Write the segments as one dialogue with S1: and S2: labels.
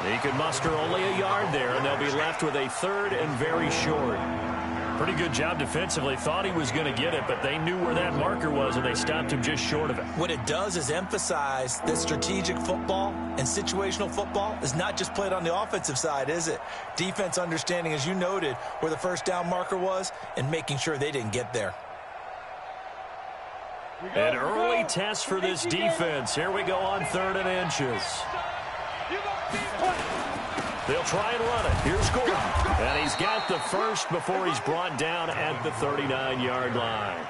S1: He could muster only a yard there, and they'll be left with a third and very short. Pretty good job defensively. Thought he was going to get it, but they knew where that marker was, and they stopped him just short of it.
S2: What it does is emphasize that strategic football and situational football is not just played on the offensive side, is it? Defense understanding, as you noted, where the first down marker was and making sure they didn't get there.
S1: An early test for this defense. Here we go on 3rd and inches. They'll try and run it. Here's Gordon. And he's got the first before he's brought down at the 39-yard line.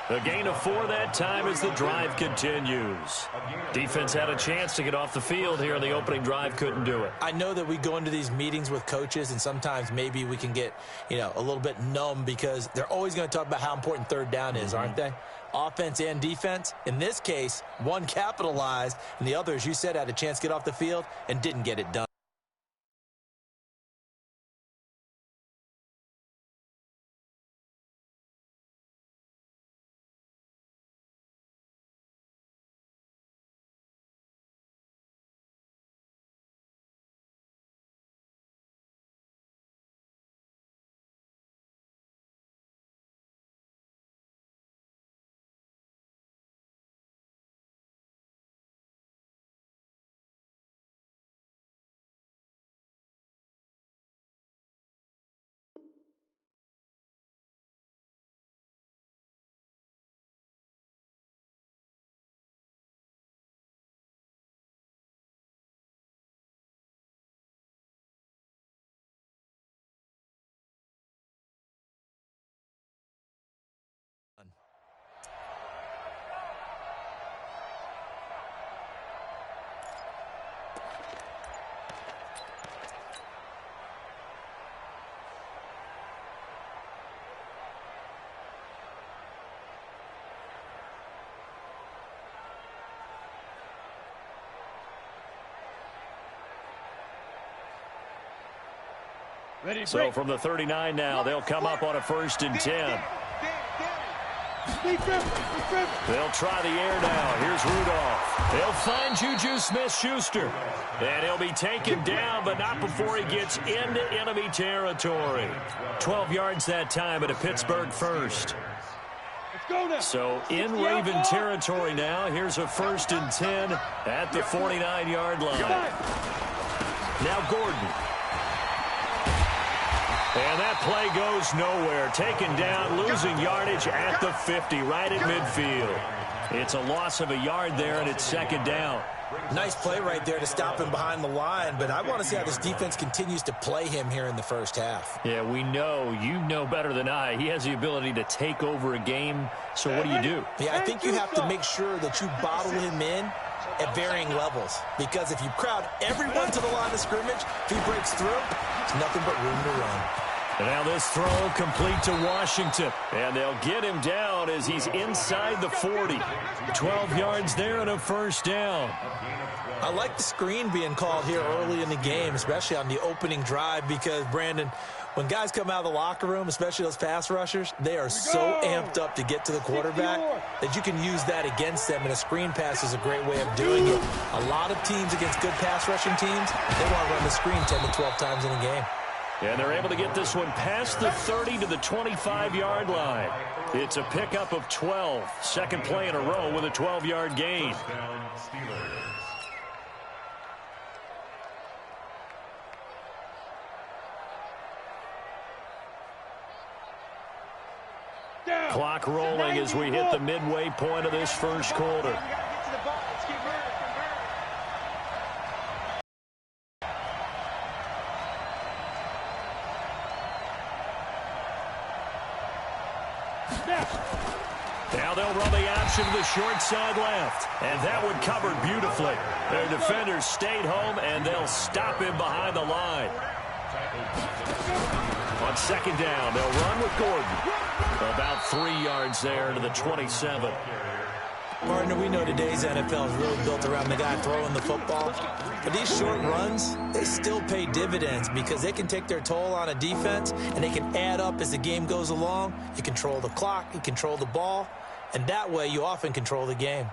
S1: A gain of 4 that time as the drive continues. Defense had a chance to get off the field here in the opening drive, couldn't do it.
S2: I know that we go into these meetings with coaches, and sometimes maybe we can get, a little bit numb because they're always going to talk about how important 3rd down is, aren't they? Offense and defense. In this case, one capitalized, and the other, as you said, had a chance to get off the field and didn't get it done.
S1: So from the 39 now, they'll come up on a 1st and 10. They'll try the air now. Here's Rudolph. They'll find Juju Smith-Schuster. And he'll be taken down, but not before he gets into enemy territory. 12 yards that time at a Pittsburgh 1st. So in Raven territory now. Here's a 1st and 10 at the 49-yard line. Now Gordon. And that play goes nowhere. Taken down, losing yardage at the 50, right at midfield. It's a loss of a yard there, and it's 2nd down.
S2: Nice play right there to stop him behind the line, but I want to see how this defense continues to play him here in the first half.
S1: Yeah, we know. You know better than I. He has the ability to take over a game, so what do?
S2: Yeah, I think you have to make sure that you bottle him in at varying levels, because if you crowd everyone to the line of scrimmage, if he breaks through, there's nothing but room to run.
S1: And now this throw complete to Washington. And they'll get him down as he's inside the 40. 12 yards there and a 1st down.
S2: I like the screen being called here early in the game, especially on the opening drive, because, Brandon, when guys come out of the locker room, especially those pass rushers, they are so amped up to get to the quarterback that you can use that against them, and a screen pass is a great way of doing it. A lot of teams against good pass rushing teams, they want to run the screen 10 to 12 times in a game.
S1: And they're able to get this one past the 30 to the 25-yard line. It's a pickup of 12. 2nd play in a row with a 12-yard gain. Clock rolling as we hit the midway point of this 1st quarter. Now they'll run the option to the short side left. And that one covered beautifully. Their defenders stayed home, and they'll him behind the line. On 2nd down, they'll run with Gordon. About 3 yards there to the 27.
S2: Partner, we know today's NFL is really built around the guy throwing the football. But these short runs, they still pay dividends because they can take their toll on a defense, and they can add up as the game goes along. You control the clock, you control the ball, and that way you often control the game.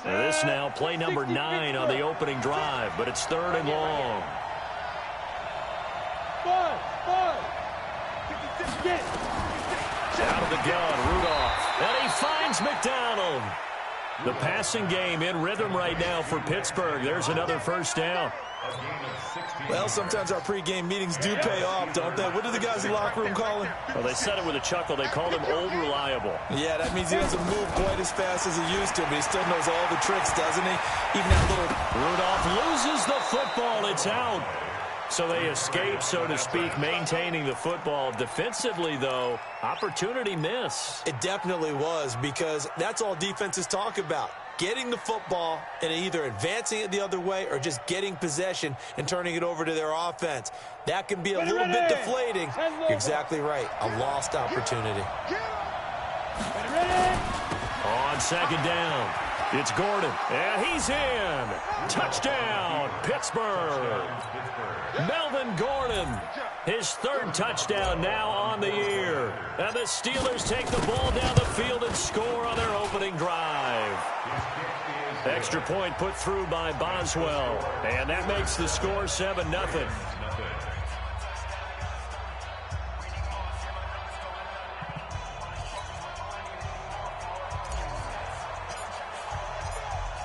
S1: This now play number 9 on the opening drive, but it's 3rd and long. Out of the gun, Rudolph, and he finds McDonald. The passing game in rhythm right now for Pittsburgh. There's another first down.
S2: Well, sometimes our pregame meetings do pay off, don't they? What do the guys in the locker room call him?
S1: Well, they said it with a chuckle. They called him Old Reliable.
S2: Yeah, that means he doesn't move quite as fast as he used to, but he still knows all the tricks, doesn't he? Even that little...
S1: Rudolph loses the football. It's out. So they escape, so to speak, maintaining the football. Defensively, though, opportunity miss.
S2: It definitely was, because that's all defenses talk about. Getting the football and either advancing it the other way or just getting possession and turning it over to their offense. That can be a little bit deflating. You're exactly right. A lost opportunity.
S1: On 2nd down, it's Gordon, and he's in. Touchdown, Pittsburgh. Melvin Gordon, his 3rd touchdown now on the year. And the Steelers take the ball down the field and score on their opening drive. Extra point put through by Boswell, and that makes the score 7-0.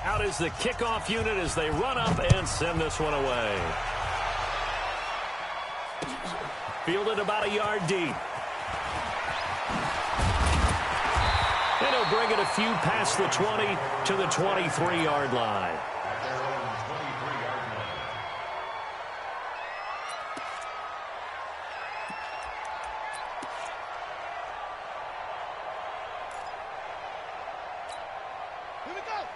S1: Out is the kickoff unit as they run up and send this one away. Fielded about a yard deep. And he'll bring it a few past the 20 to the 23-yard line.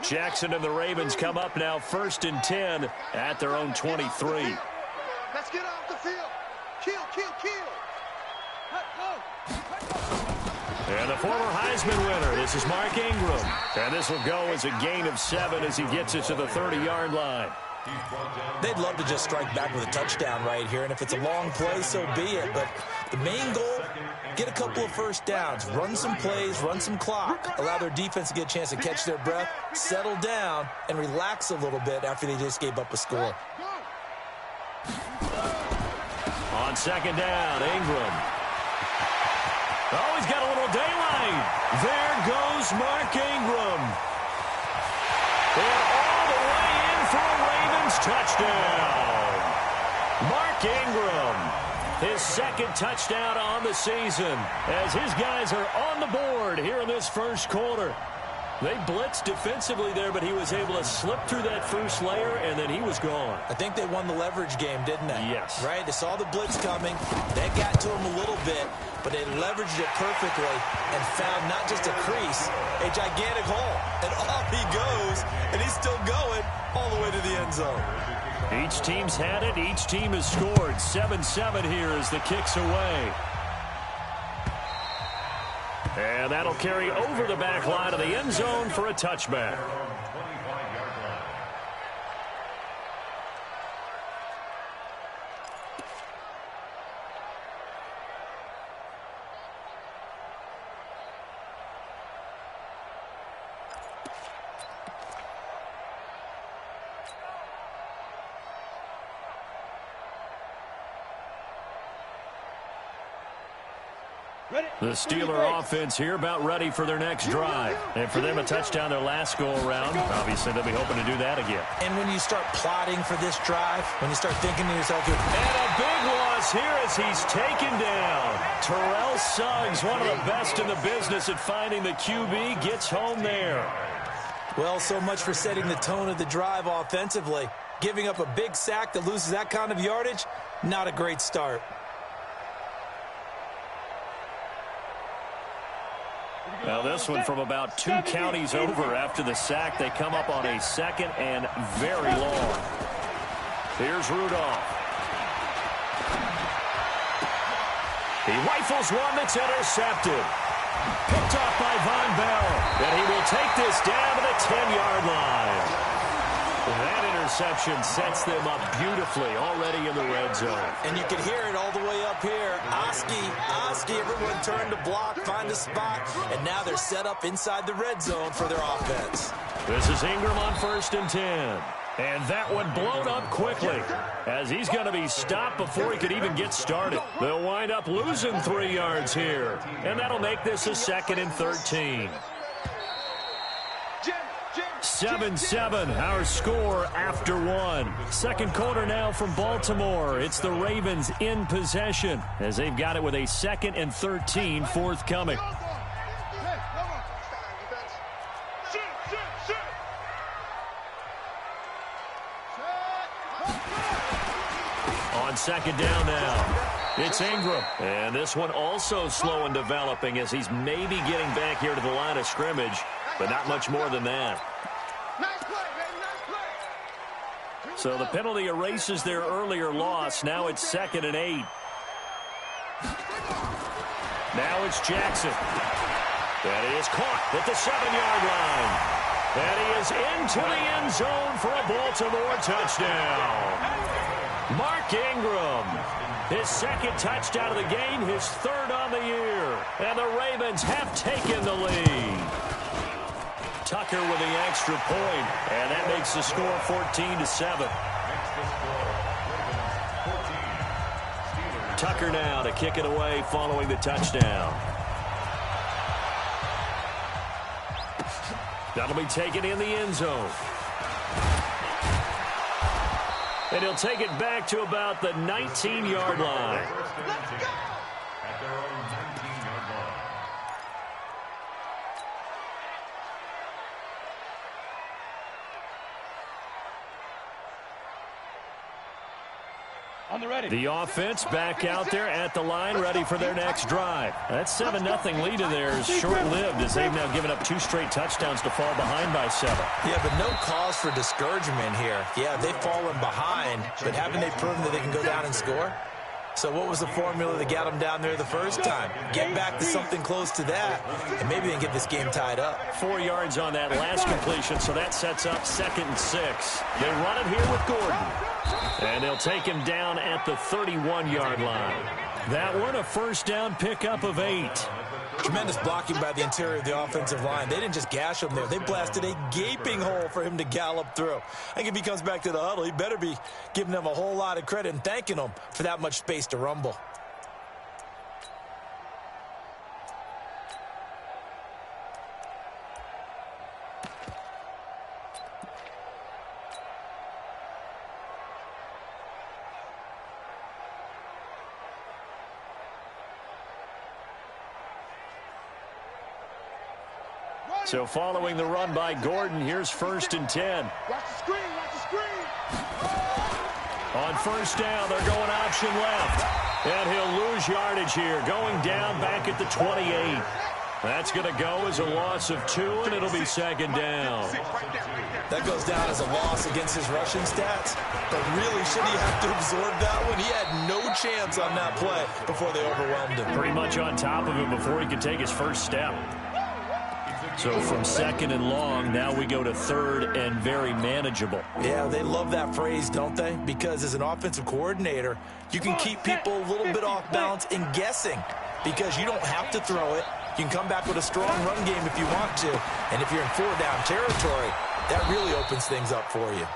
S1: Jackson and the Ravens come up now 1st and 10 at their own 23.
S3: Let's get off the field. Kill, kill, kill.
S1: And the former Heisman winner, this is Mark Ingram. And this will go as a gain of 7 as he gets it to the 30-yard line.
S2: They'd love to just strike back with a touchdown right here, and if it's a long play, so be it. But the main goal, get a couple of first downs, run some plays, run some clock, allow their defense to get a chance to catch their breath, settle down, and relax a little bit after they just gave up a score.
S1: On 2nd down, Ingram. Oh, he's got a little daylight. There goes Mark Ingram. And all the way in for a Ravens touchdown. Mark Ingram, his 2nd touchdown on the season, as his guys are on the board here in this first quarter. They blitzed defensively there, but he was able to slip through that first layer, and then he was gone.
S2: I think they won the leverage game, didn't they?
S1: Yes.
S2: Right? They saw the blitz coming. That got to him a little bit, but they leveraged it perfectly and found not just a crease, a gigantic hole. And off he goes, and he's still going all the way to the end zone.
S1: Each team's had it. Each team has scored. 7-7 here as the kick's away. And that'll carry over the back line of the end zone for a touchback. The Steeler offense here about ready for their next drive. And for them, a touchdown their last go-around. Obviously, they'll be hoping to do that again.
S2: And when you start plotting for this drive, when you start thinking to yourself...
S1: And a big loss here as he's taken down. Terrell Suggs, one of the best in the business at finding the QB, gets home there.
S2: Well, so much for setting the tone of the drive offensively. Giving up a big sack that loses that kind of yardage, not a great start.
S1: Now this one from about 2 counties over after the sack. They come up on a 2nd and very long. Here's Rudolph. He rifles one that's intercepted. Picked off by Von Bell. And he will take this down to the 10-yard line. That interception sets them up beautifully already in the red zone.
S2: And you can hear it all the way up here. Oski, everyone turned to block, find a spot, and now they're set up inside the red zone for their offense.
S1: This is Ingram on 1st and 10. And that one blown up quickly as he's going to be stopped before he could even get started. They'll wind up losing 3 yards here. And that'll make this a 2nd and 13. 7-7, our score after 1. Second quarter now from Baltimore. It's the Ravens in possession as they've got it with a 2nd and 13 forthcoming. On 2nd down now, it's Ingram. And this one also slow in developing as he's maybe getting back here to the line of scrimmage, but not much more than that. So the penalty erases their earlier loss. Now it's 2nd and 8. Now it's Jackson. And he is caught at the 7-yard line. And he is into the end zone for a Baltimore touchdown. Mark Ingram, his 2nd touchdown of the game, his 3rd on the year. And the Ravens have taken the lead. Tucker with the extra point, and that makes the score 14-7. Tucker now to kick it away following the touchdown. That'll be taken in the end zone. And he'll take it back to about the 19-yard line.
S3: Let's go!
S1: The offense back out there at the line, ready for their next drive. That 7-0 lead of theirs short-lived as they've now given up 2 straight touchdowns to fall behind by 7.
S2: Yeah, but no cause for discouragement here. Yeah, they've fallen behind, but haven't they proven that they can go down and score? So what was the formula that got them down there the first time? Get back to something close to that, and maybe they can get this game tied up.
S1: 4 yards on that last completion, so that sets up 2nd and 6. They run it here with Gordon. And they'll take him down at the 31-yard line. That one, a 1st down pickup of 8.
S2: Tremendous blocking by the interior of the offensive line. They didn't just gash him there. They blasted a gaping hole for him to gallop through. I think if he comes back to the huddle, he better be giving them a whole lot of credit and thanking them for that much space to rumble.
S1: So following the run by Gordon, here's 1st and 10.
S3: Watch the screen, watch the screen.
S1: On 1st down, they're going option left. And he'll lose yardage here, going down back at the 28. That's going to go as a loss of 2, and it'll be 2nd down.
S2: That goes down as a loss against his rushing stats. But really, should he have to absorb that one? He had no chance on that play before they overwhelmed him.
S1: Pretty much on top of him before he could take his first step. So from 2nd and long, now we go to 3rd and very manageable.
S2: Yeah, they love that phrase, don't they? Because as an offensive coordinator, you can keep people a little bit off balance and guessing because you don't have to throw it. You can come back with a strong run game if you want to. And if you're in 4-down territory, that really opens things up for you.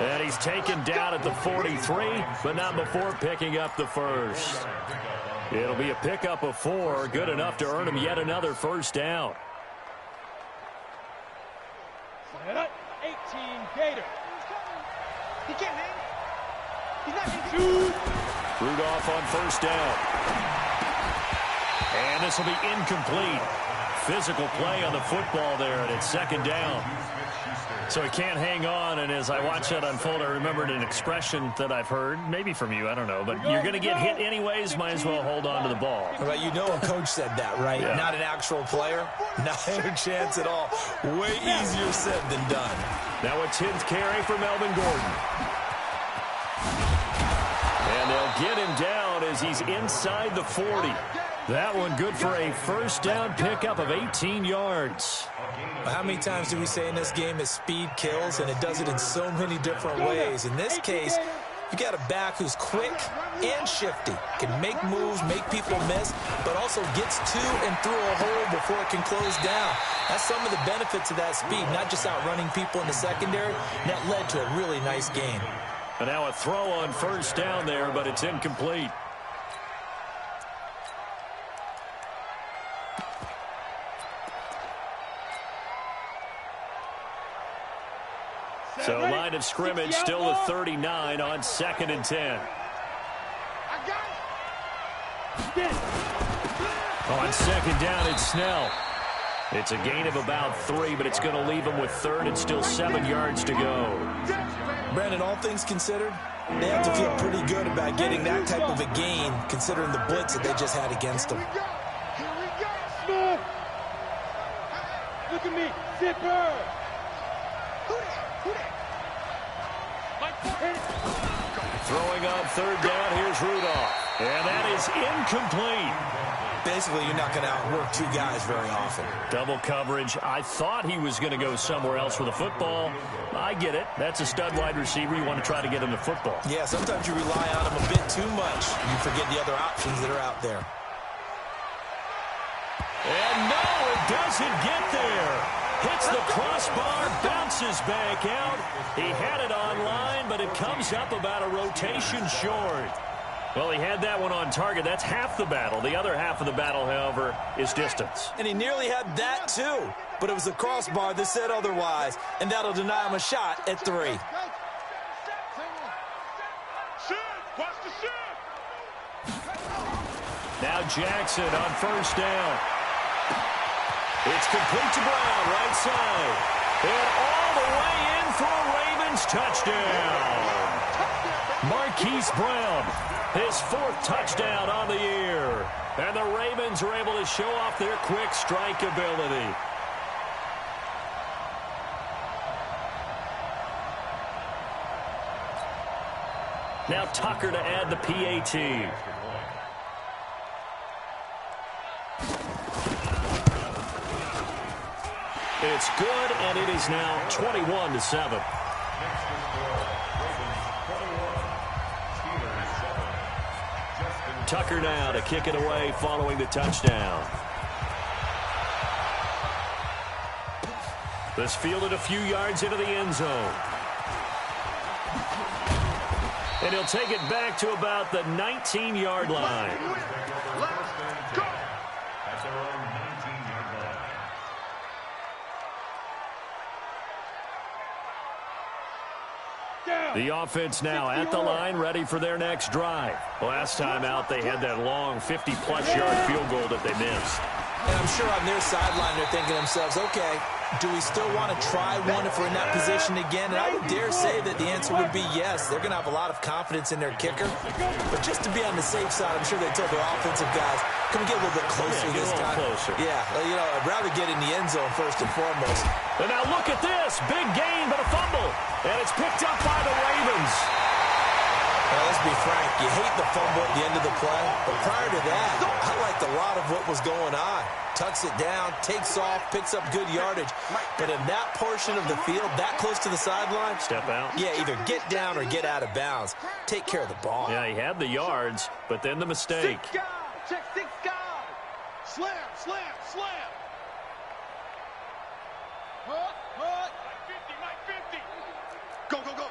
S1: And he's taken down at the 43, but not before picking up the 1st. It'll be a pickup of 4, good enough to earn him yet another 1st down.
S4: 18 Gator.
S3: He can't hang. He's not.
S1: Rudolph on 1st down. And this will be incomplete. Physical play on the football there, and it's 2nd down. So he can't hang on, and as I watch that unfold, I remembered an expression that I've heard, maybe from you, I don't know, but you're going to get hit anyways, might as well hold on to the ball.
S2: Right, you know a coach said that, right?
S1: Yeah.
S2: Not an actual player, not a chance at all. Way easier said than done.
S1: Now a 10th carry for Melvin Gordon. And they'll get him down as he's inside the 40. That one good for a 1st down pickup of 18 yards.
S2: How many times do we say in this game that speed kills, and it does it in so many different ways? In this case, you got a back who's quick and shifty, can make moves, make people miss, but also gets to and through a hole before it can close down. That's some of the benefits of that speed, not just outrunning people in the secondary. And that led to a really nice game.
S1: And now a throw on first down there, but it's incomplete. So line of scrimmage still the 39 on 2nd and 10. On 2nd down, it's Snell. It's a gain of about 3, but it's going to leave him with 3rd and still 7 yards to go.
S2: Brandon, all things considered, they have to feel pretty good about getting that type of a gain, considering the blitz that they just had against them.
S4: Look at me, zipper.
S1: Throwing on 3rd down, here's Rudolph. And that is incomplete.
S2: Basically, you're not going to outwork 2 guys very often.
S1: Double coverage. I thought he was going to go somewhere else with a football. I get it. That's a stud wide receiver. You want to try to get him the football.
S2: Yeah, sometimes you rely on him a bit too much. You forget the other options that are out there.
S1: And no, it doesn't get there. Hits the crossbar, bounces back out. He had it online, but it comes up about a rotation short. Well, he had that one on target. That's half the battle. The other half of the battle, however, is distance.
S2: And he nearly had that, too. But it was the crossbar that said otherwise, and that'll deny him a shot at 3.
S1: Now Jackson on first down. It's complete to Brown, right side. And all the way in for a Ravens touchdown. Marquise Brown, his 4th touchdown on the year. And the Ravens are able to show off their quick strike ability. Now Tucker to add the PAT. It's good, and it is now 21-7. Tucker now to kick it away following the touchdown. This fielded a few yards into the end zone. And he'll take it back to about the 19-yard line. The offense now at the line, ready for their next drive. Last time out, they had that long 50-plus yard field goal that they missed.
S2: And I'm sure on their sideline, they're thinking to themselves, okay, do we still want to try one if we're in that position again? And I would dare say that the answer would be yes. They're going to have a lot of confidence in their kicker. But just to be on the safe side, I'm sure they told their offensive guys, can we get a little bit closer this time?
S1: Closer.
S2: Yeah, well, you know, I'd rather get in the end zone first and foremost.
S1: And now look at this. Big gain, but a fumble. And it's picked up by the Ravens.
S2: Well, let's be frank. You hate the fumble at the end of the play. But prior to that, I liked a lot of what was going on. Tucks it down, takes off, picks up good yardage. But in that portion of the field, that close to the sideline,
S1: step out.
S2: Yeah, either get down or get out of bounds. Take care of the ball.
S1: Yeah, he had the yards, but then the mistake.
S3: Check 6 guys. Slam, slam, slam.
S4: What? Mike 50.
S3: Go, go, go.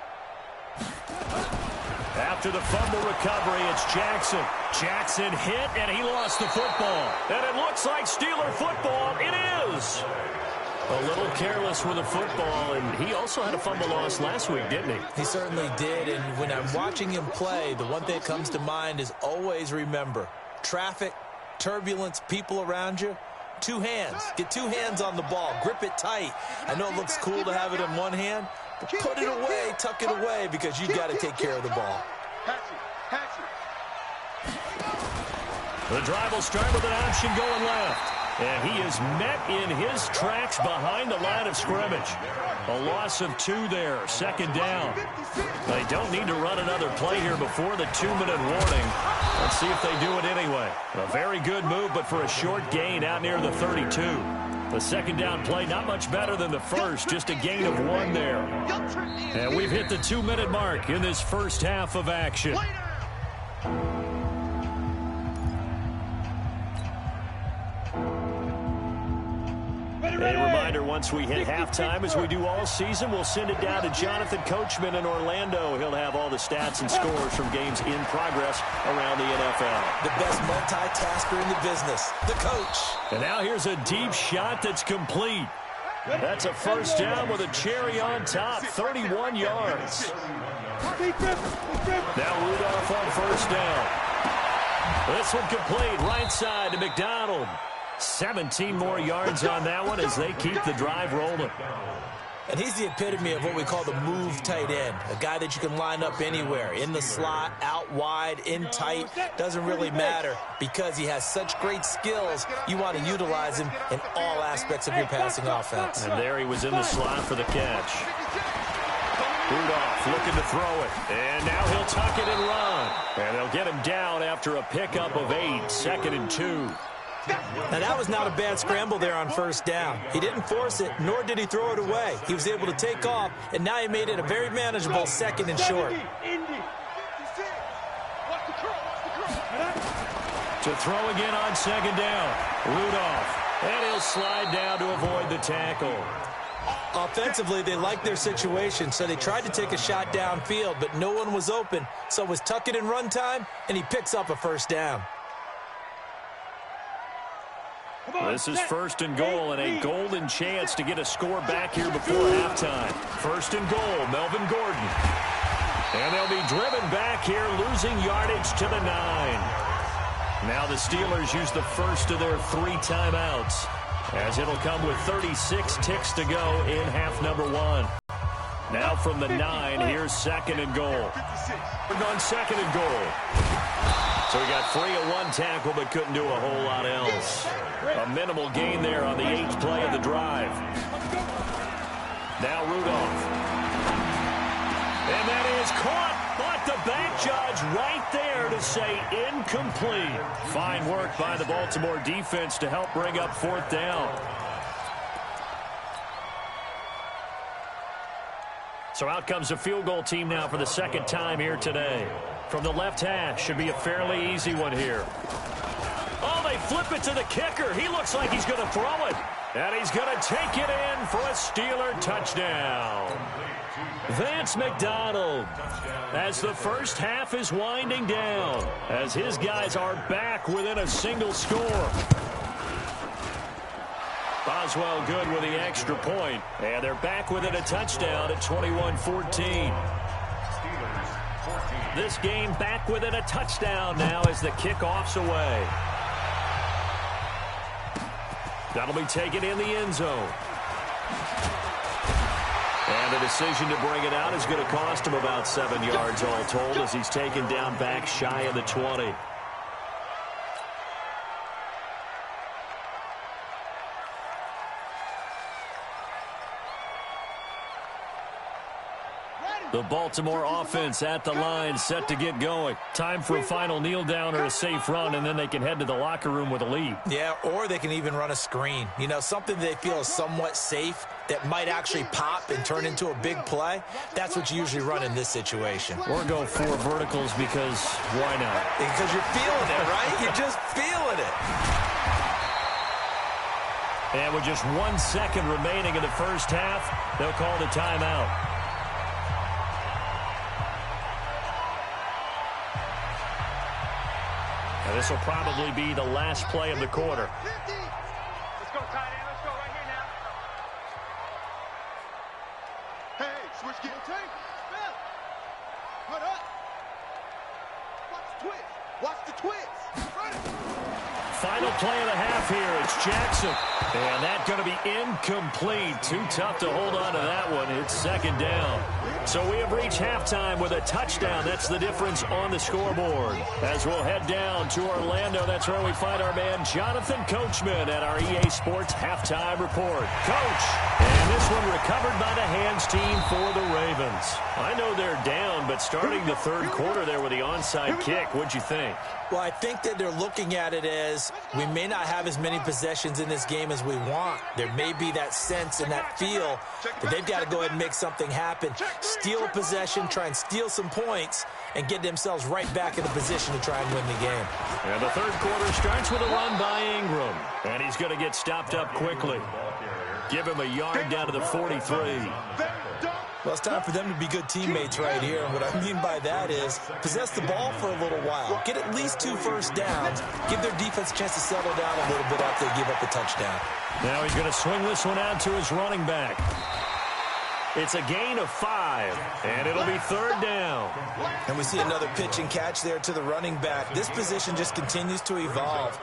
S1: After the fumble recovery, it's Jackson. Jackson hit, and he lost the football. And it looks like Steeler football. It is. A little careless with the football, and he also had a fumble loss last week, didn't he?
S2: He certainly did, and when I'm watching him play, the one thing that comes to mind is always remember, traffic, turbulence, people around you, 2 hands. Get 2 hands on the ball. Grip it tight. I know it looks cool to have it in one hand, but put it away, tuck it away, because you got to take care of the ball.
S1: The drive will start with an option going left. And he is met in his tracks behind the line of scrimmage. A loss of 2 there, 2nd down. They don't need to run another play here before the 2-minute warning. Let's see if they do it anyway. A very good move, but for a short gain out near the 32. The second down play, not much better than the first, just a gain of 1 there. And we've hit the 2-minute mark in this first half of action. A reminder, once we hit halftime, as we do all season, we'll send it down to Jonathan Coachman in Orlando. He'll have all the stats and scores from games in progress around the NFL.
S2: The best multitasker in the business, the coach.
S1: And now here's a deep shot that's complete. That's a first down with a cherry on top, 31 yards. Now Rudolph on first down. This one complete, right side to McDonald. 17 more yards on that one as they keep the drive rolling.
S2: And he's the epitome of what we call the move tight end, a guy that you can line up anywhere, in the slot, out wide, in tight, doesn't really matter because he has such great skills. You want to utilize him in all aspects of your passing offense.
S1: And there he was in the slot for the catch. Rudolph looking to throw it, and now he'll tuck it and run. And they'll get him down after a pickup of 8, 2nd and 2.
S2: Now, that was not a bad scramble there on first down. He didn't force it, nor did he throw it away. He was able to take off, and now he made it a very manageable 2nd and short.
S1: To throw again on 2nd down. Rudolph, and he'll slide down to avoid the tackle.
S2: Offensively, they liked their situation, so they tried to take a shot downfield, but no one was open. So it was tuck it and run time, and he picks up a first down.
S1: This is 1st and goal, and a golden chance to get a score back here before halftime. 1st and goal, Melvin Gordon. And they'll be driven back here, losing yardage to the 9. Now the Steelers use the first of their 3 timeouts, as it'll come with 36 ticks to go in half number 1. Now from the 9, here's 2nd and goal. We're on 2nd and goal. So he got free of 1 tackle, but couldn't do a whole lot else. A minimal gain there on the 8th play of the drive. Now Rudolph. And that is caught, but the back judge right there to say incomplete. Fine work by the Baltimore defense to help bring up 4th down. So out comes the field goal team now for the 2nd time here today. From the left hash, should be a fairly easy one here. Oh, they flip it to the kicker. He looks like he's going to throw it. And he's going to take it in for a Steeler touchdown. Vance McDonald, as the first half is winding down, as his guys are back within a single score. Boswell good with the extra point, and they're back within a touchdown at 21-14. This game back within a touchdown now as the kickoff's away. That'll be taken in the end zone. And the decision to bring it out is going to cost him about 7 yards all told as he's taken down back shy of the 20. The Baltimore offense at the line, set to get going. Time for a final kneel down or a safe run, and then they can head to the locker room with a lead.
S2: Yeah, or they can even run a screen. You know, something they feel is somewhat safe that might actually pop and turn into a big play. That's what you usually run in this situation.
S1: Or go 4 verticals because why not?
S2: Because you're feeling it, right? You're just feeling it.
S1: And with just 1 second remaining in the first half, they'll call the timeout. And this will probably be the last play of the quarter.
S4: Let's go, tight end. Let's go right here now.
S3: Hey, switch gear. Take. Spell. Hold up. Watch the twist. Watch the twist. Right.
S1: Final play of the half here. It's Jackson. And that's going to be incomplete. Too tough to hold on to that one. It's 2nd down. So we have reached halftime with a touchdown. That's the difference on the scoreboard. As we'll head down to Orlando, that's where we find our man Jonathan Coachman at our EA Sports Halftime Report. Coach, and this one recovered by the hands team for the Ravens. I know they're down, but starting the third quarter there with the onside kick, what'd you think?
S2: Well, I think that they're looking at it as we may not have as many possessions in this game as we want. There may be that sense and that feel that they've got to go ahead and make something happen. Steal a possession, try and steal some points, and get themselves right back in a position to try and win the game.
S1: And the third quarter starts with a run by Ingram. And he's going to get stopped up quickly. Give him a yard down to the 43.
S2: Well, it's time for them to be good teammates right here. And what I mean by that is possess the ball for a little while. Get at least 2 first downs. Give their defense a chance to settle down a little bit after they give up the touchdown.
S1: Now he's going to swing this one out to his running back. It's a gain of 5, and it'll be third down.
S2: And we see another pitch and catch there to the running back. This position just continues to evolve.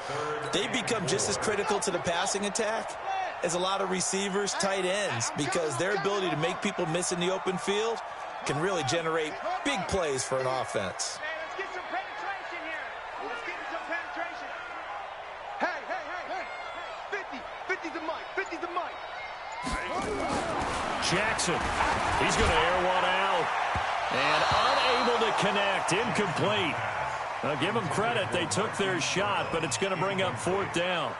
S2: They become just as critical to the passing attack as a lot of receivers, tight ends, because their ability to make people miss in the open field can really generate big plays for an offense.
S4: Hey, let's get some penetration here. Let's get some penetration.
S3: Hey. 50's the mic. 50's the mic.
S1: Jackson, he's going to air one out. And unable to connect, incomplete. Now give them credit, they took their shot, but it's going to bring up fourth down.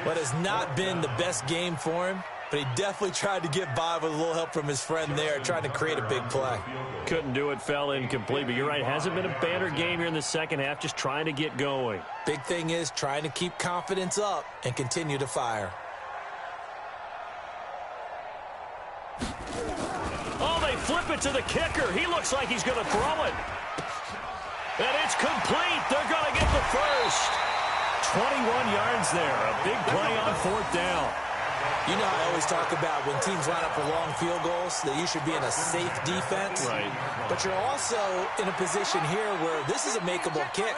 S2: What has not been the best game for him, but he definitely tried to get by with a little help from his friend there, trying to create a big play.
S1: Couldn't do it, fell incomplete, but you're right, hasn't been a banner game here in the second half, just trying to get going.
S2: Big thing is trying to keep confidence up and continue to fire.
S1: Oh, they flip it to the kicker. He looks like he's going to throw it. And it's complete. They're going to get the first. 21 yards there. A big play on fourth down.
S2: You know, I always talk about when teams line up for long field goals, that you should be in a safe defense.
S1: Right.
S2: But you're also in a position here where this is a makeable kick.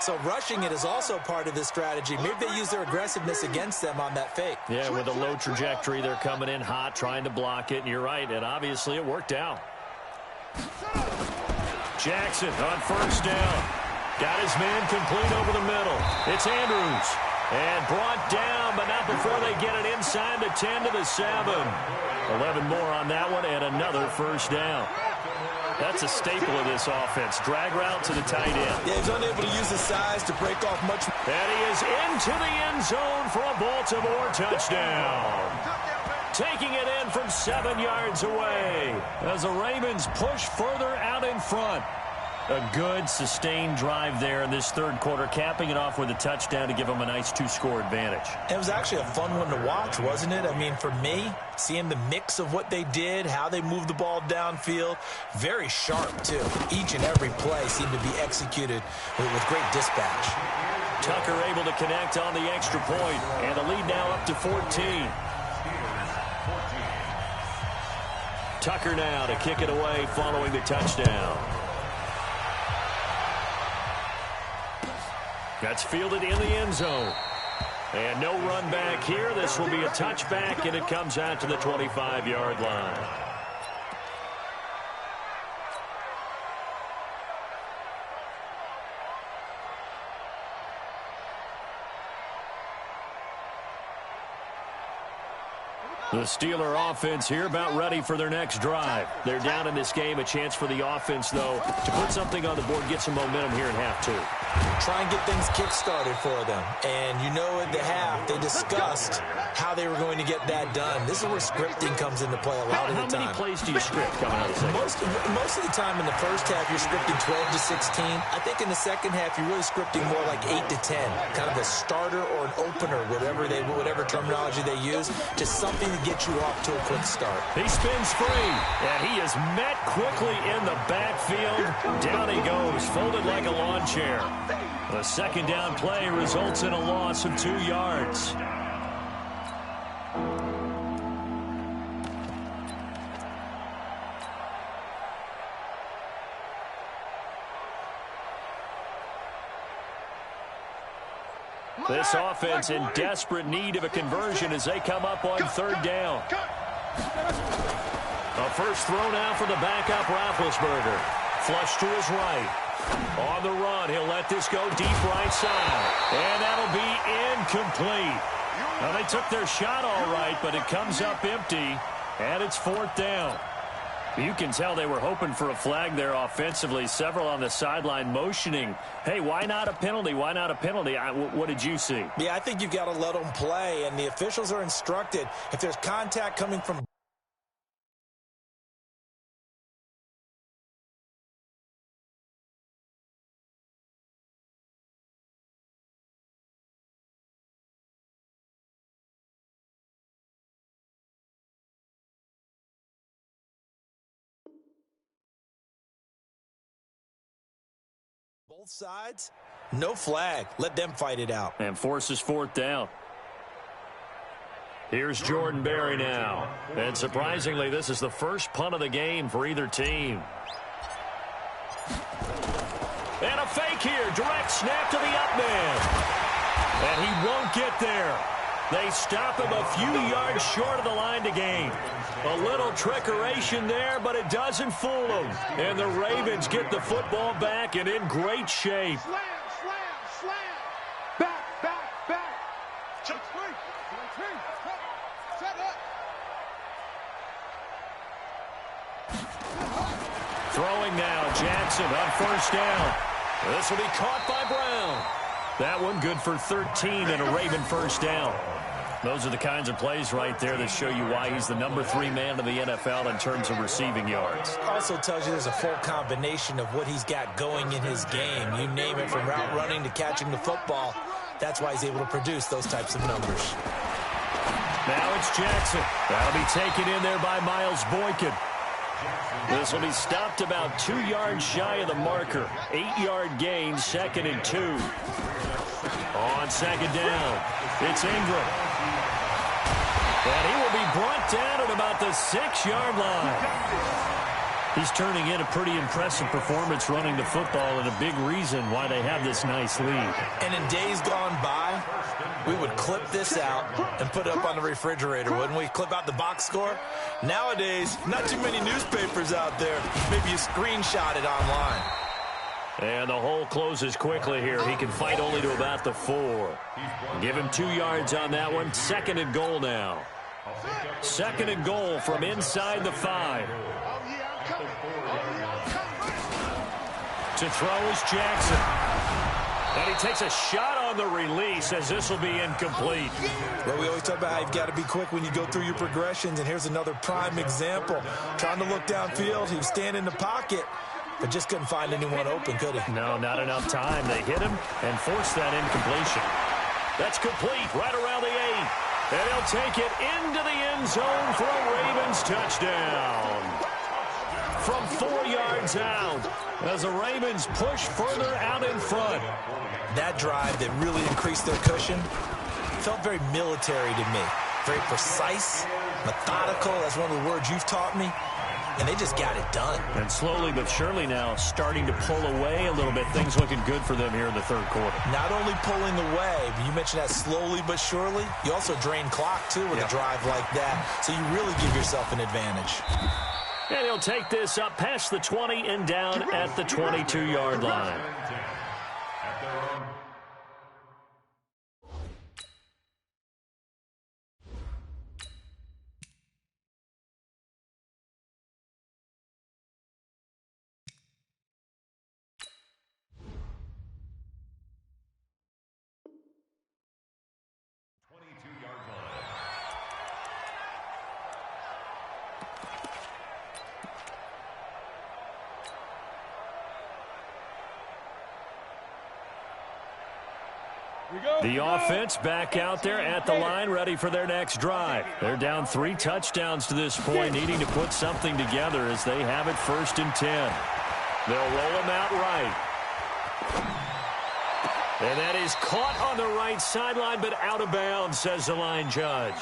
S2: So rushing it is also part of this strategy. Maybe they use their aggressiveness against them on that fake.
S1: Yeah, with a low trajectory, they're coming in hot, trying to block it. And you're right, and obviously it worked out. Jackson on first down. Got his man complete over the middle. It's Andrews. And brought down, but not before they get it inside the 10 to the 7. 11 more on that one, and another first down. That's a staple of this offense. Drag route to the tight end.
S2: Yeah, he's unable to use his size to break off much.
S1: And he is into the end zone for a Baltimore touchdown. Taking it in from 7 yards away as the Ravens push further out in front. A good, sustained drive there in this third quarter, capping it off with a touchdown to give them a nice 2-score advantage.
S2: It was actually a fun one to watch, wasn't it? I mean, for me, seeing the mix of what they did, how they moved the ball downfield, very sharp, too. Each and every play seemed to be executed with great dispatch.
S1: Tucker able to connect on the extra point, and the lead now up to 14. Tucker now to kick it away following the touchdown. That's fielded in the end zone. And no run back here. This will be a touchback, and it comes out to the 25-yard line. The Steeler offense here about ready for their next drive. They're down in this game. A chance for the offense, though, to put something on the board, get some momentum here in half two.
S2: Try and get things kick-started for them. And you know at the half, they discussed how they were going to get that done. This is where scripting comes into play a lot of the time.
S1: How many plays do you script coming out of the second?
S2: Most of the time in the first half, you're scripting 12 to 16. I think in the second half, you're really scripting more like 8 to 10. Kind of a starter or an opener, whatever terminology they use. Just something to get you off to a quick start.
S1: He spins free, and he is met quickly in the backfield. Down he goes, folded like a lawn chair. The second down play results in a loss of 2 yards. This offense in desperate need of a conversion as they come up on third down. A first throw now for the backup Roethlisberger. Flush to his right. On the run, he'll let this go deep right side. And that'll be incomplete. Now, they took their shot all right, but it comes up empty. And it's 4th down. You can tell they were hoping for a flag there offensively. Several on the sideline motioning, hey, why not a penalty? Why not a penalty? What did you see?
S2: Yeah, I think you've got to let them play, and the officials are instructed if there's contact coming from both sides, no flag. Let them fight it out.
S1: And forces 4th down. Here's Jordan Berry now. And surprisingly, this is the first punt of the game for either team. And a fake here. Direct snap to the up man. And he won't get there. They stop him a few yards short of the line to gain. A little trickeration there, but it doesn't fool them. And the Ravens get the football back and in great shape.
S3: Slam, slam, slam. Back, back, back. Check three. Set up.
S1: Throwing now, Jackson on 1st down. This will be caught by Brown. That one good for 13 and a Raven 1st down. Those are the kinds of plays right there that show you why he's the number 3 man in the NFL in terms of receiving yards.
S2: Also tells you there's a full combination of what he's got going in his game. You name it, from route running to catching the football. That's why he's able to produce those types of numbers.
S1: Now it's Jackson. That'll be taken in there by Miles Boykin. This will be stopped about 2 yards shy of the marker. 8-yard gain, 2nd and 2. On 2nd down, it's Ingram. And he will be brought down at about the 6-yard line. He's turning in a pretty impressive performance running the football, and a big reason why they have this nice lead.
S2: And in days gone by, we would clip this out and put it up on the refrigerator, wouldn't we? Clip out the box score. Nowadays, not too many newspapers out there. Maybe you screenshot it online.
S1: And the hole closes quickly here. He can fight only to about the 4. Give him 2 yards on that one. 2nd and goal now. 2nd and goal from inside the 5. To throw is Jackson. And he takes a shot on the release as this will be incomplete.
S2: Well, we always talk about how you've got to be quick when you go through your progressions, and here's another prime example. Trying to look downfield, he was standing in the pocket, but just couldn't find anyone open, could he?
S1: No, not enough time. They hit him and forced that incompletion. That's complete right around the 8. And he'll take it into the end zone for a Ravens touchdown. From 4 yards out as the Ravens push further out in front.
S2: That drive that really increased their cushion felt very military to me. Very precise, methodical. That's one of the words you've taught me. And they just got it done.
S1: And slowly but surely now starting to pull away a little bit. Things looking good for them here in the 3rd quarter.
S2: Not only pulling away, but you mentioned that slowly but surely. You also drain clock, too, with a drive like that. So you really give yourself an advantage.
S1: And he'll take this up past the 20 and down at the 22-yard line. The offense back out there at the line, ready for their next drive. They're down 3 touchdowns to this point, needing to put something together as they have it 1st and 10. They'll roll him out right. And that is caught on the right sideline, but out of bounds, says the line judge.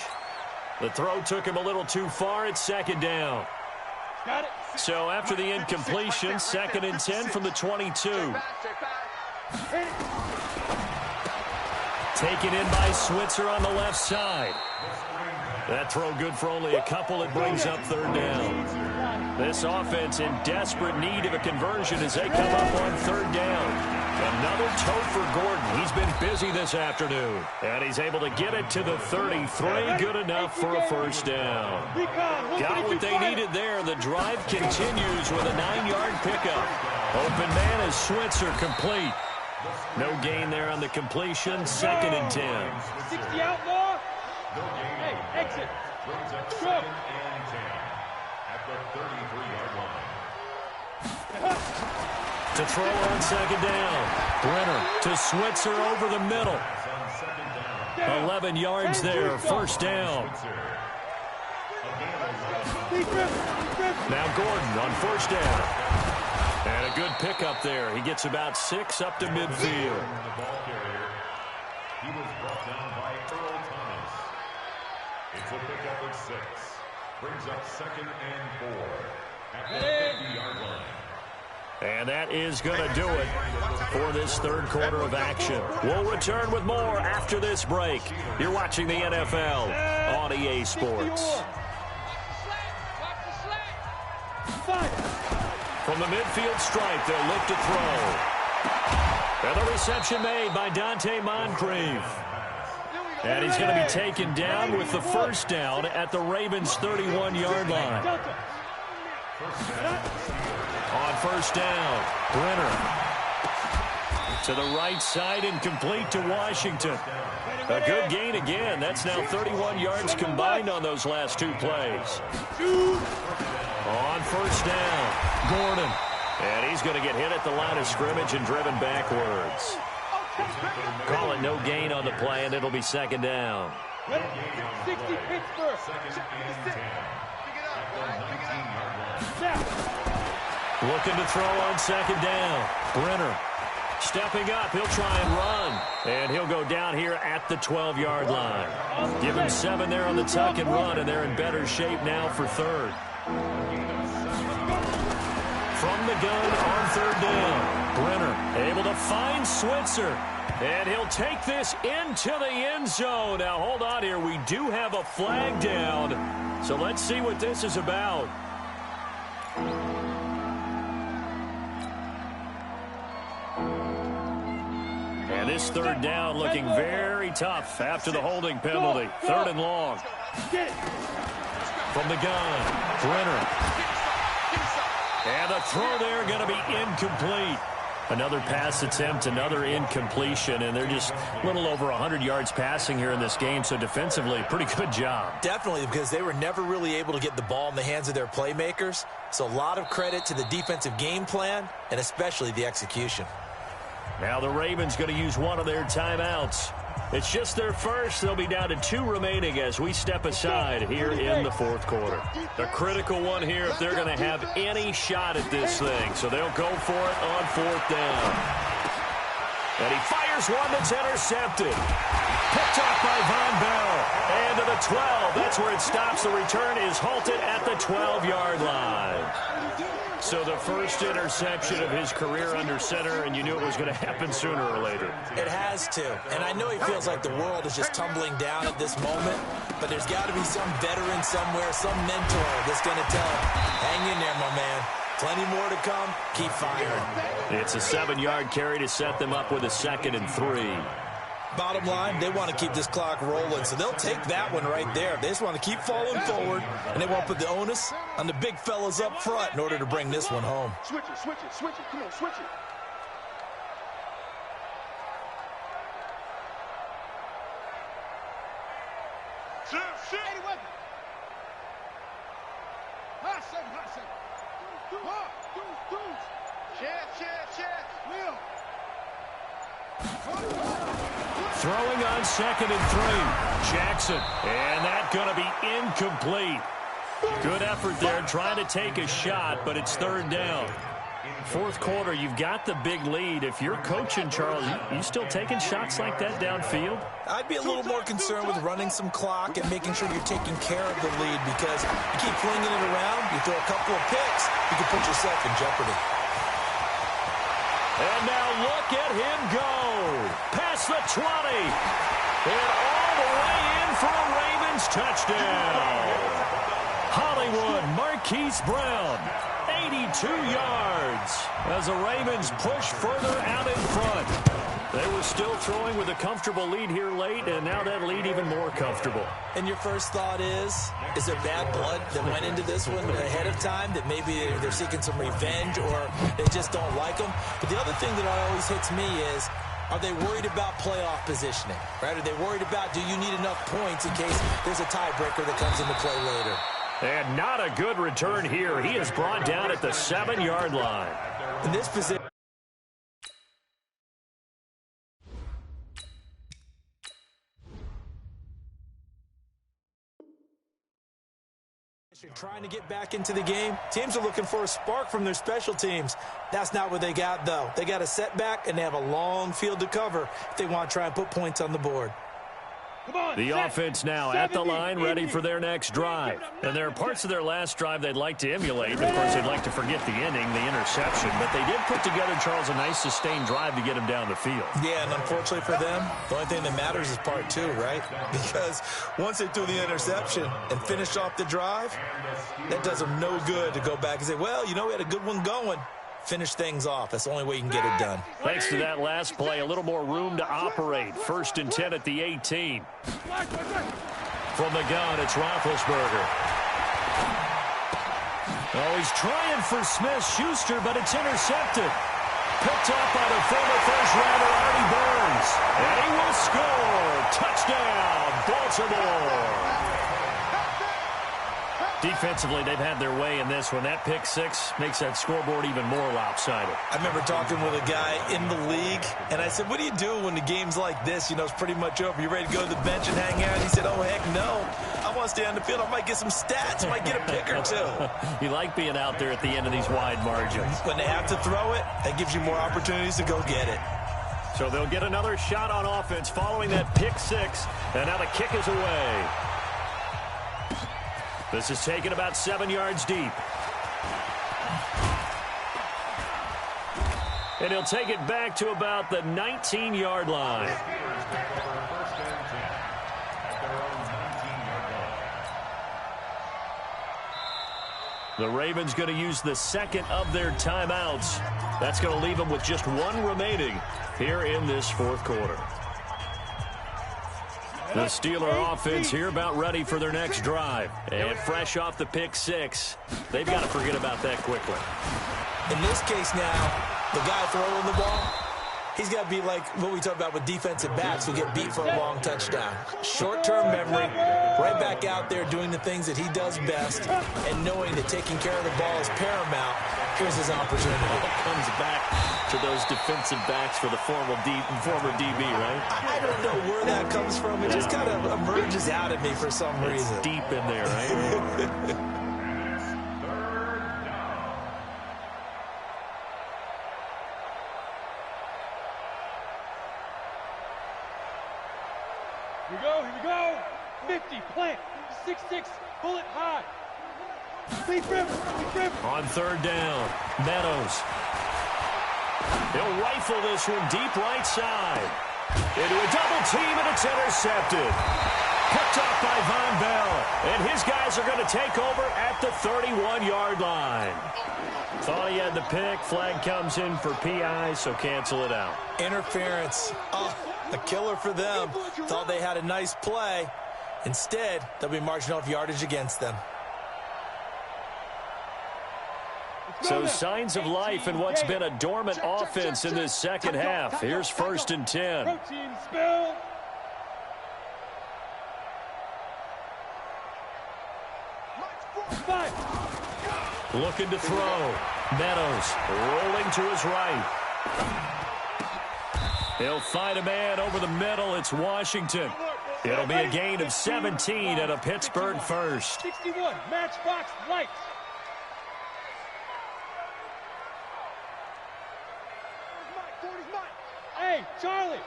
S1: The throw took him a little too far. It's 2nd down.
S3: Got it.
S1: So after the incompletion, 2nd and 10 from the 22. Taken in by Switzer on the left side. That throw good for only a couple. It brings up 3rd down. This offense in desperate need of a conversion as they come up on 3rd down. Another toe for Gordon. He's been busy this afternoon. And he's able to get it to the 33. Good enough for a first down. Got what they needed there. The drive continues with a 9-yard pickup. Open man is Switzer, complete. No gain there on the completion. 2nd and 10.
S4: 60 outlaw. Hey, exit. Go.
S5: At the 33-yard line.
S1: To throw on 2nd down. Brenner to Switzer over the middle. 11 yards there. First down. Now Gordon on first down. And a good pickup there. He gets about 6 up to midfield.
S5: He was brought down by Earl Thomas. It's a pickup of 6. Brings up 2nd and 4 at the 50-yard line.
S1: And that is going to do it for this third quarter of action. We'll return with more after this break. You're watching the NFL on EA Sports. From the midfield stripe, they'll look to throw. And the reception made by Dante Moncrief. And he's going to be taken down with the first down at the Ravens' 31-yard line. On first down, Brenner to the right side and complete to Washington. A good gain again. That's now 31 yards combined on those last 2 plays. On first down, Gordon. And he's going to get hit at the line of scrimmage and driven backwards. Call it no gain on the play, and it'll be 2nd down.
S4: 60 Pittsburgh.
S1: Looking to throw on 2nd down. Brenner stepping up. He'll try and run. And he'll go down here at the 12-yard line. Give him 7 there on the tuck and run, and they're in better shape now for 3rd. From the gun on 3rd down. Brenner able to find Switzer. And he'll take this into the end zone. Now, hold on here. We do have a flag down. So let's see what this is about. And this 3rd down looking very tough after the holding penalty. 3rd and long. From the gun, Brenner. And the throw there going to be incomplete. Another pass attempt, another incompletion, and they're just a little over 100 yards passing here in this game, so defensively, pretty good job.
S2: Definitely, because they were never really able to get the ball in the hands of their playmakers, so a lot of credit to the defensive game plan, and especially the execution.
S1: Now the Ravens going to use one of their timeouts. It's just their first. They'll be down to 2 remaining as we step aside here in the 4th quarter. A critical one here if they're going to have any shot at this thing. So they'll go for it on 4th down. And he fires one that's intercepted. Picked off by Von Bell. And to the 12. That's where it stops. The return is halted at the 12-yard line. So the first interception of his career under center, and you knew it was going to happen sooner or later.
S2: It has to. And I know he feels like the world is just tumbling down at this moment, but there's got to be some veteran somewhere, some mentor that's going to tell him, hang in there, my man. Plenty more to come. Keep firing.
S1: It's a 7-yard carry to set them up with a 2nd and 3.
S2: Bottom line, they want to keep this clock rolling, so they'll take that one right there. They just want to keep falling forward, and they want to put the onus on the big fellas up front in order to bring this one home.
S3: Switch it, switch it, switch it. Come on, switch it.
S4: Shit.
S3: Hot second, hot second. Check. Will.
S1: Throwing on 2nd and 3. Jackson. And that going to be incomplete. Good effort there trying to take a shot, but it's 3rd down. 4th quarter, you've got the big lead. If you're coaching, Charles, you still taking shots like that downfield?
S2: I'd be a little more concerned with running some clock and making sure you're taking care of the lead, because you keep flinging it around, you throw a couple of picks, you can put yourself in jeopardy.
S1: And now look at him go. Past the 20. And all the way in for a Ravens touchdown. Hollywood Marquise Brown. 82 yards as the Ravens push further out in front. They were still throwing with a comfortable lead here late, and now that lead even more comfortable.
S2: And your first thought is there bad blood that went into this one ahead of time, that maybe they're seeking some revenge or they just don't like them? But the other thing that always hits me is, are they worried about playoff positioning, right? Are they worried about, do you need enough points in case there's a tiebreaker that comes into play later?
S1: And not a good return here. He is brought down at the 7-yard line.
S2: In this position, trying to get back into the game. Teams are looking for a spark from their special teams. That's not what they got, though. They got a setback, and they have a long field to cover if they want to try and put points on the board.
S1: The offense now at the line, ready for their next drive. And there are parts of their last drive they'd like to emulate. Of course, they'd like to forget the inning, the interception. But they did put together, Charles, a nice sustained drive to get him down the field.
S2: Yeah, and unfortunately for them, the only thing that matters is part two, right? Because once they threw the interception and finished off the drive, that does them no good to go back and say, well, you know, we had a good one going. Finish things off. That's the only way you can get it done.
S1: Thanks to that last play, a little more room to operate. 1st and 10 at the 18. From the gun, it's Roethlisberger. Oh, he's trying for Smith-Schuster, but it's intercepted. Picked up by the former first-rounder Artie Burns. And he will score. Touchdown, Baltimore. Defensively, they've had their way in this one. That pick six makes that scoreboard even more lopsided.
S2: I remember talking with a guy in the league, and I said, what do you do when the game's like this? You know, it's pretty much over. You ready to go to the bench and hang out? He said, oh, heck no. I want to stay on the field. I might get some stats. I might get a pick or two.
S1: You like being out there at the end of these wide margins.
S2: When they have to throw it, that gives you more opportunities to go get it.
S1: So they'll get another shot on offense following that pick six, and now the kick is away. This is taken about 7 yards deep. And he'll take it back to about the 19-yard line. The Ravens going to use the second of their timeouts. That's going to leave them with just one remaining here in this fourth quarter. The Steeler offense here about ready for their next drive. And fresh off the pick six, they've got to forget about that quickly.
S2: In this case now, the guy throwing the ball, he's got to be like what we talk about with defensive backs who get beat for a long touchdown. Short-term memory, right back out there doing the things that he does best, and knowing that taking care of the ball is paramount. Here's his opportunity.
S1: Comes back to those defensive backs for the former DB, right?
S2: I don't know where that comes from. It just kind of emerges out of me for some reason.
S1: It's deep in there, right?
S4: Here we go. 50, plant, 6-6, pull it high. Lead River.
S1: On third down, Meadows. He'll rifle this one deep right side. Into a double team, and it's intercepted. Picked off by Von Bell. And his guys are going to take over at the 31-yard line. Thought he had the pick. Flag comes in for PI, so cancel it out.
S2: Interference. Oh, a killer for them. Thought they had a nice play. Instead, they'll be marching off yardage against them.
S1: So signs of life in what's been a dormant offense in this second half. Here's 1st and 10.
S4: Protein spill.
S1: Looking to throw. Meadows rolling to his right. He'll find a man over the middle. It's Washington. It'll be a gain of 17 and a Pittsburgh first.
S4: 61, matchbox lights. Hey, Charlie.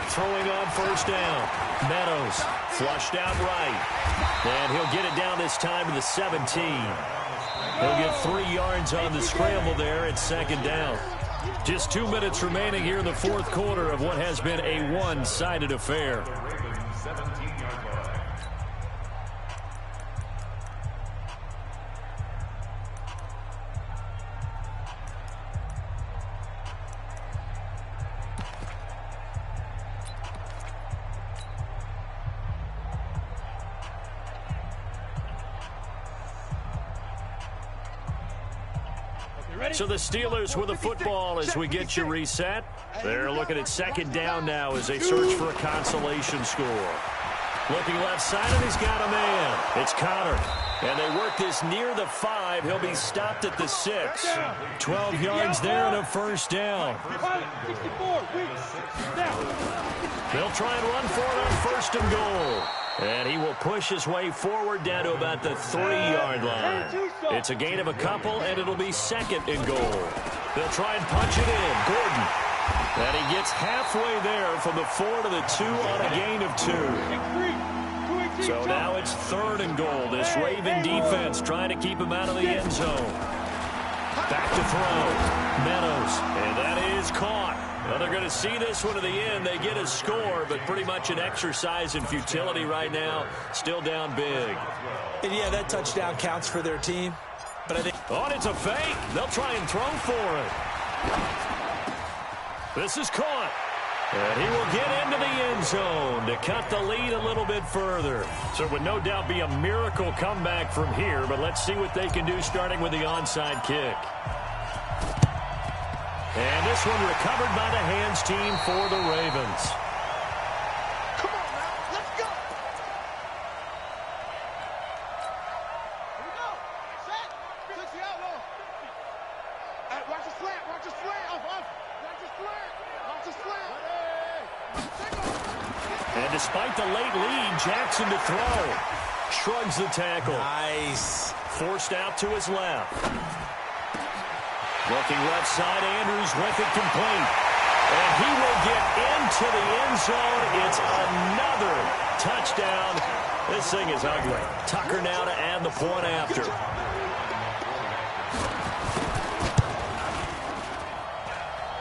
S1: Throwing on first down. Meadows flushed out right. And he'll get it down this time to the 17. He'll get 3 yards on the scramble there at second down. Just 2 minutes remaining here in the fourth quarter of what has been a one-sided affair. So the Steelers with the football as we get you reset. They're looking at second down now as they search for a consolation score. Looking left side, and he's got a man. It's Connor. And they work this near the 5. He'll be stopped at the 6. 12 yards there and a first down.
S4: 64,
S1: They'll try and run for it on first and goal. And he will push his way forward down to about the 3-yard line. It's a gain of a couple, and it'll be second and goal. They'll try and punch it in. Gordon. And he gets halfway there from the 4 to the 2 on a gain of 2. So now it's third and goal. This Raven defense trying to keep him out of the end zone. Back to throw. Meadows. And that is caught. Well, they're going to see this one to the end. They get a score, but pretty much an exercise in futility right now. Still down big.
S2: And yeah, that touchdown counts for their team. But I think...
S1: Oh, and it's a fake. They'll try and throw for it. This is caught. And he will get into the end zone to cut the lead a little bit further. So it would no doubt be a miracle comeback from here, but let's see what they can do starting with the onside kick. And this one recovered by the hands team for the Ravens.
S3: Come on now, let's go. Here we go. Set. 60 out low. Hey, watch the slant. Watch the slant. Off. Watch the slant. Watch the slant.
S1: And despite the late lead, Jackson to throw. Shrugs the tackle.
S2: Nice.
S1: Forced out to his left. Looking left side, Andrews with it complete. And he will get into the end zone. It's another touchdown. This thing is ugly. Tucker now to add the point after.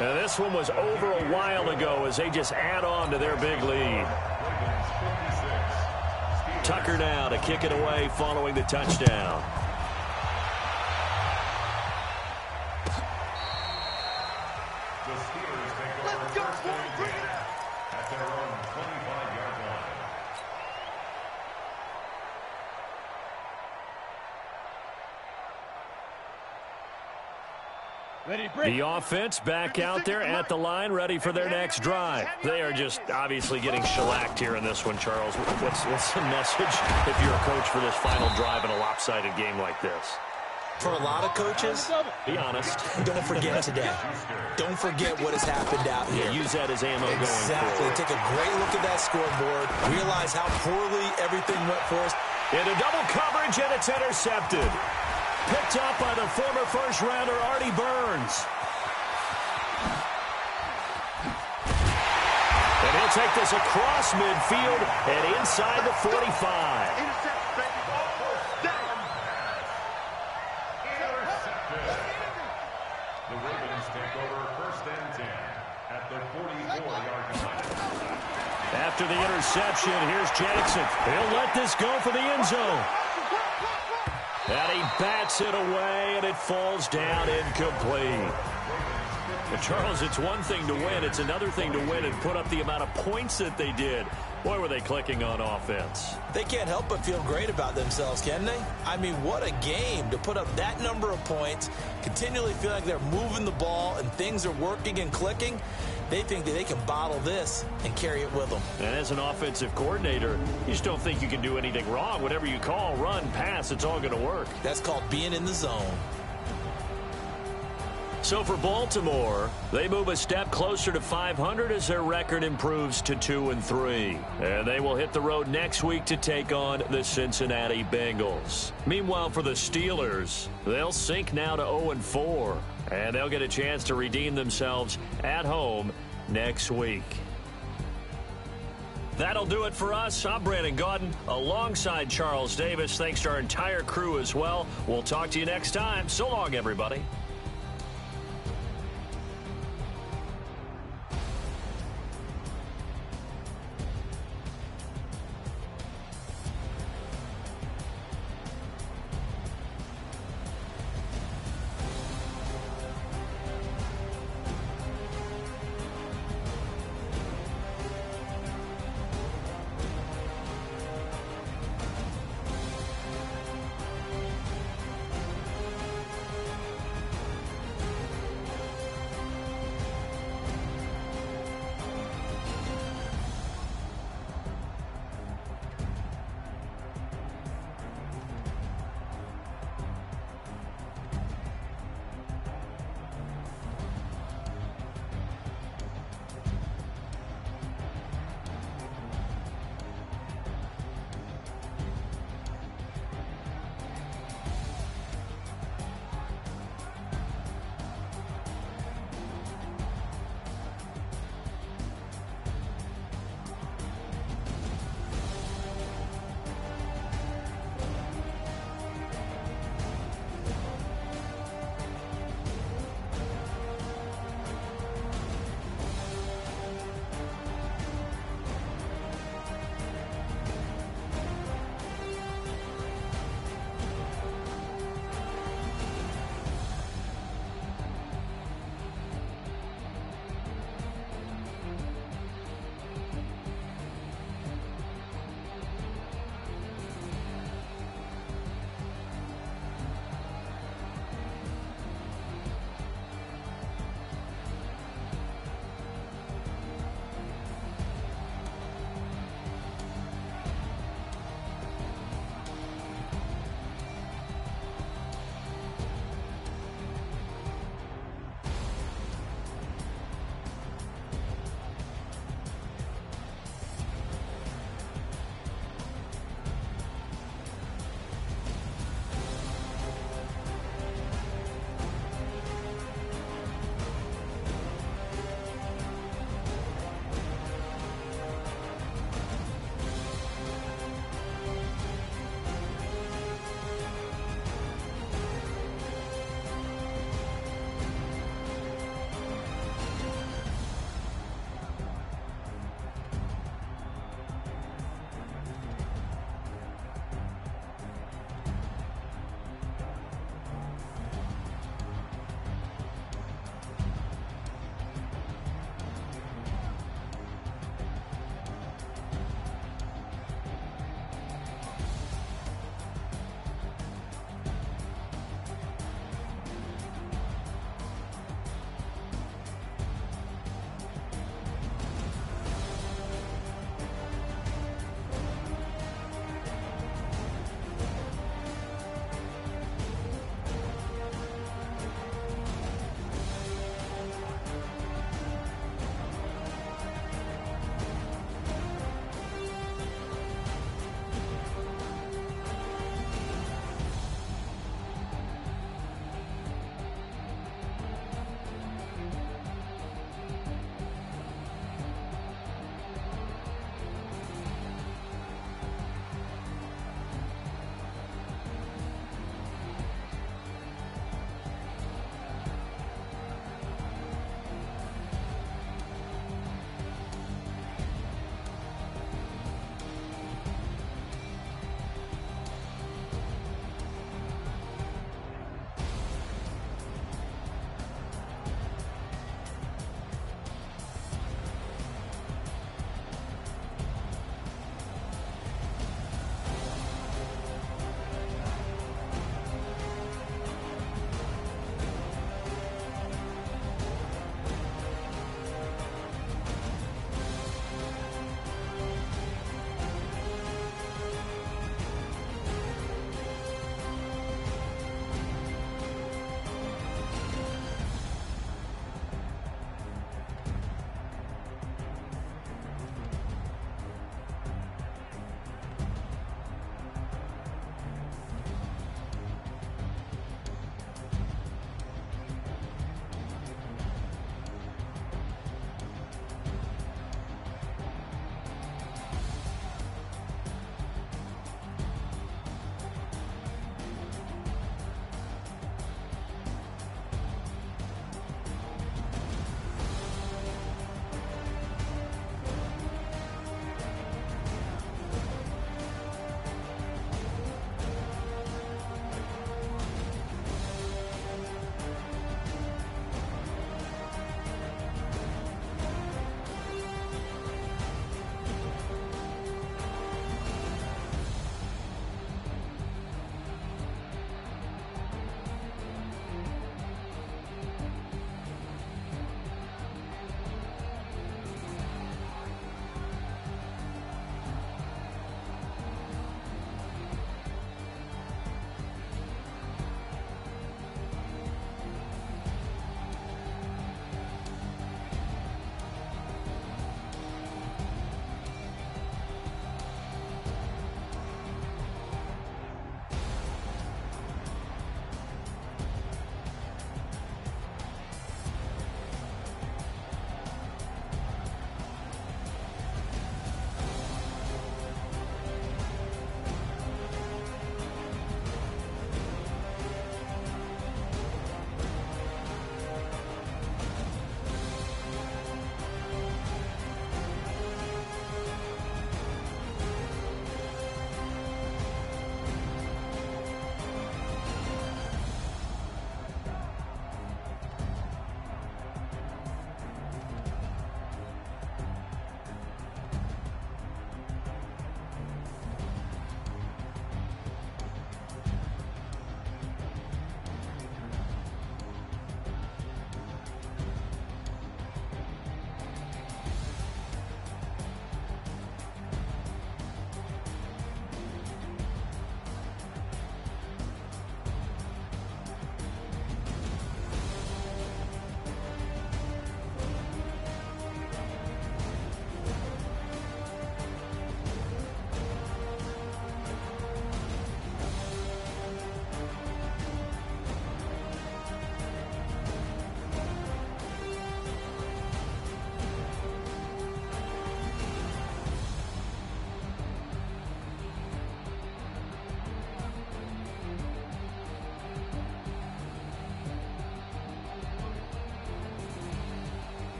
S1: Now this one was over a while ago as they just add on to their big lead. Tucker now to kick it away following the touchdown. The offense back out there at the line, ready for their next drive. They are just obviously getting shellacked here in this one, Charles. What's the message if you're a coach for this final drive in a lopsided game like this?
S2: For a lot of coaches,
S1: be honest.
S2: Don't forget today. Don't forget what has happened out here.
S1: Use that as ammo going
S2: Exactly.
S1: forward.
S2: Take a great look at that scoreboard. Realize how poorly everything went for us.
S1: Into double coverage, and it's intercepted. Picked up by the former first-rounder, Artie Burns. And he'll take this across midfield and inside the 45.
S5: The Ravens take over first and 10 at the 44-yard line.
S1: After the interception, here's Jackson. He'll let this go for the end zone. And he bats it away, and it falls down incomplete. But Charles, it's one thing to win. It's another thing to win and put up the amount of points that they did. Boy, were they clicking on offense.
S2: They can't help but feel great about themselves, can they? I mean, what a game to put up that number of points, continually feel like they're moving the ball and things are working and clicking. They think that they can bottle this and carry it with them.
S1: And as an offensive coordinator, you just don't think you can do anything wrong. Whatever you call, run, pass, it's all going to work.
S2: That's called being in the zone.
S1: So for Baltimore, they move a step closer to 500 as their record improves to 2-3. And they will hit the road next week to take on the Cincinnati Bengals. Meanwhile, for the Steelers, they'll sink now to 0-4. And they'll get a chance to redeem themselves at home next week. That'll do it for us. I'm Brandon Gaudin alongside Charles Davis. Thanks to our entire crew as well. We'll talk to you next time. So long, everybody.